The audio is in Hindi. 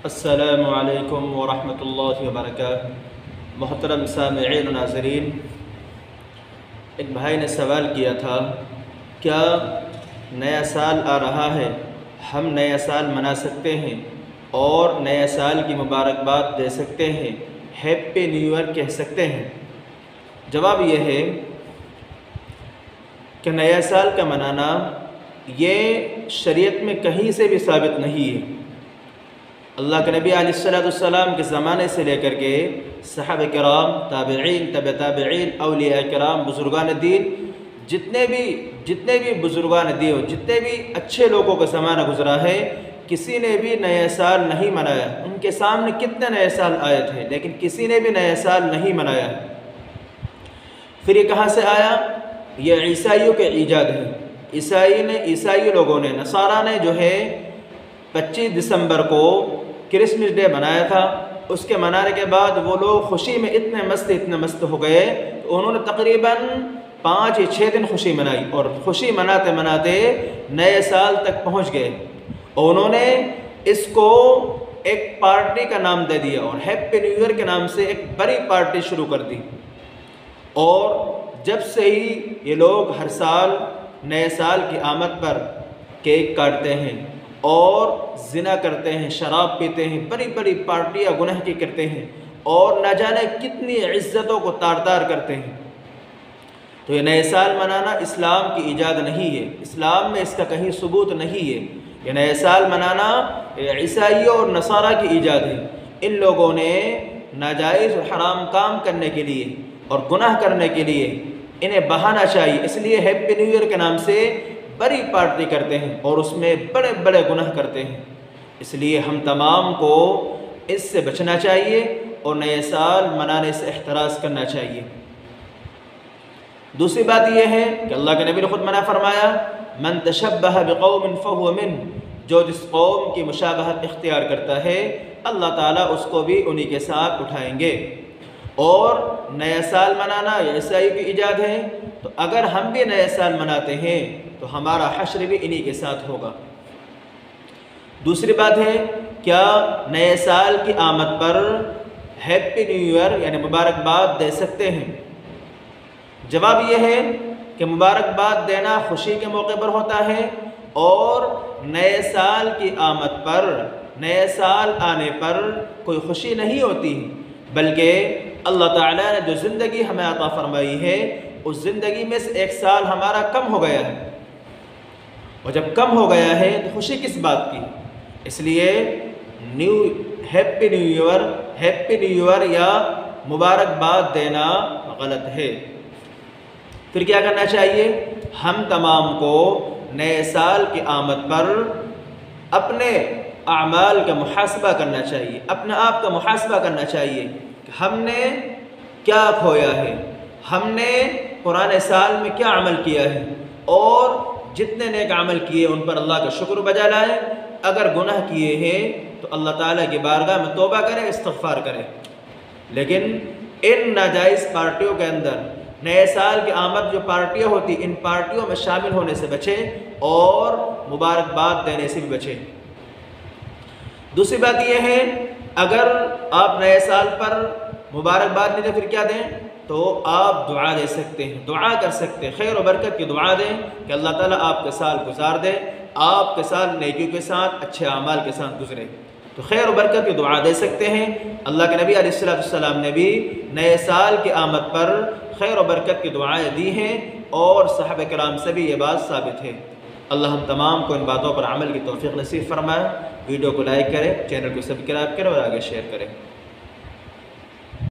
अस्सलामु अलैकुम वरहमतुल्लाहि वबरकातुहू। मोहतरम सामिईन व नाज़रीन, एक भाई ने सवाल किया था, क्या नया साल आ रहा है, हम नया साल मना सकते हैं और नया साल की मुबारकबाद दे सकते हैं, हैप्पी न्यू ईयर कह सकते हैं? जवाब यह है कि नया साल का मनाना ये शरीयत में कहीं से भी साबित नहीं है। अल्लाह के नबी अलैहिस्सलाम के ज़माने से लेकर के सहाबा किराम, ताबिईन, तबे ताबिईन, औलिया किराम, बुज़ुर्गान दीन, जितने भी बुज़ुर्गान दीन, जितने भी अच्छे लोगों का ज़माना गुज़रा है, किसी ने भी नया साल नहीं मनाया। उनके सामने कितने नए साल आए थे, लेकिन किसी ने भी नया साल नहीं मनाया। फिर ये कहाँ से आया? ये ईसाइयों के ईजाद है। ईसाई लोगों ने, नसारा ने जो है 25 दिसंबर को क्रिसमस डे मनाया था। उसके मनाने के बाद वो लोग खुशी में इतने मस्त हो गए, तो उन्होंने तकरीबन 5 या 6 दिन खुशी मनाई और खुशी मनाते मनाते नए साल तक पहुंच गए। और उन्होंने इसको एक पार्टी का नाम दे दिया और हैप्पी न्यू ईयर के नाम से एक बड़ी पार्टी शुरू कर दी। और जब से ही ये लोग हर साल नए साल की आमद पर केक काटते हैं और ज़िना करते हैं, शराब पीते हैं, बड़ी बड़ी पार्टियाँ गुनाह की करते हैं और न जाने कितनी इज़्ज़तों को तार तार करते हैं। तो ये नए साल मनाना इस्लाम की इजाद नहीं है, इस्लाम में इसका कहीं सबूत नहीं है। ये नए साल मनाना ईसाइयों और नसारा की इजाद है। इन लोगों ने नाजायज़ और हराम काम करने के लिए और गुनाह करने के लिए इन्हें बहाना चाहिए, इसलिए हैप्पी न्यू ईयर के नाम से बड़ी पार्टी करते हैं और उसमें बड़े बड़े गुनाह करते हैं। इसलिए हम तमाम को इससे बचना चाहिए और नए साल मनाने से एहतराज करना चाहिए। दूसरी बात यह है कि अल्लाह के नबी ने खुद मना फरमाया, मन तशब्बह बिक़ौमिन फहुव मिन, जो जिस कौम की मुशाबहत इख्तियार करता है अल्लाह ताला उसको भी उन्हीं के साथ उठाएंगे। और नया साल मनाना ईसाई की इजाद है, तो अगर हम भी नया साल मनाते हैं तो हमारा हश्र भी इन्हीं के साथ होगा। दूसरी बात है, क्या नए साल की आमद पर हैप्पी न्यू ईयर यानी मुबारकबाद दे सकते हैं? जवाब यह है कि मुबारकबाद देना खुशी के मौके पर होता है और नए साल की आमद पर, नए साल आने पर कोई खुशी नहीं होती, बल्कि अल्लाह ताला ने जो ज़िंदगी हमें अता फरमाई है उस ज़िंदगी में से एक साल हमारा कम हो गया है, और जब कम हो गया है तो खुशी किस बात की? इसलिए हैप्पी न्यू ईयर या मुबारकबाद देना गलत है। फिर क्या करना चाहिए? हम तमाम को नए साल की आमद पर अपने आमाल का मुहासबा करना चाहिए, अपने आप का मुहासबा करना चाहिए कि हमने क्या खोया है, हमने पुराने साल में क्या अमल किया है और जितने नेक अमल किए उन पर अल्लाह का शुक्र बजा लाए। अगर गुनाह किए हैं तो अल्लाह ताला की बारगाह में तौबा करें, इस्तग़फ़ार करें। लेकिन इन नाजायज़ पार्टियों के अंदर नए साल की आमद जो पार्टियाँ होती, इन पार्टियों में शामिल होने से बचें और मुबारकबाद देने से भी बचें। दूसरी बात यह है, अगर आप नए साल पर मुबारकबाद नहीं दें फिर क्या दें? तो आप दुआ दे सकते हैं, दुआ कर सकते हैं, खैर और बरकत की दुआ दें कि अल्लाह ताला आपके साल गुजार दे, आपके साल नेकियों के साथ, अच्छे अमाल के साथ गुजरे। तो खैर और बरकत की दुआ दे सकते हैं। अल्लाह के नबी अलैहिस्सलाम ने भी नए साल की आमद पर खैर और बरकत की दुआएँ दी हैं और सहाबा किराम से भी ये बात साबित है। अल्लाह हम तमाम को इन बातों पर अमल की तौफीक नसीब फरमाए। वीडियो को लाइक करें, चैनल को सब्सक्राइब करें और आगे शेयर करें।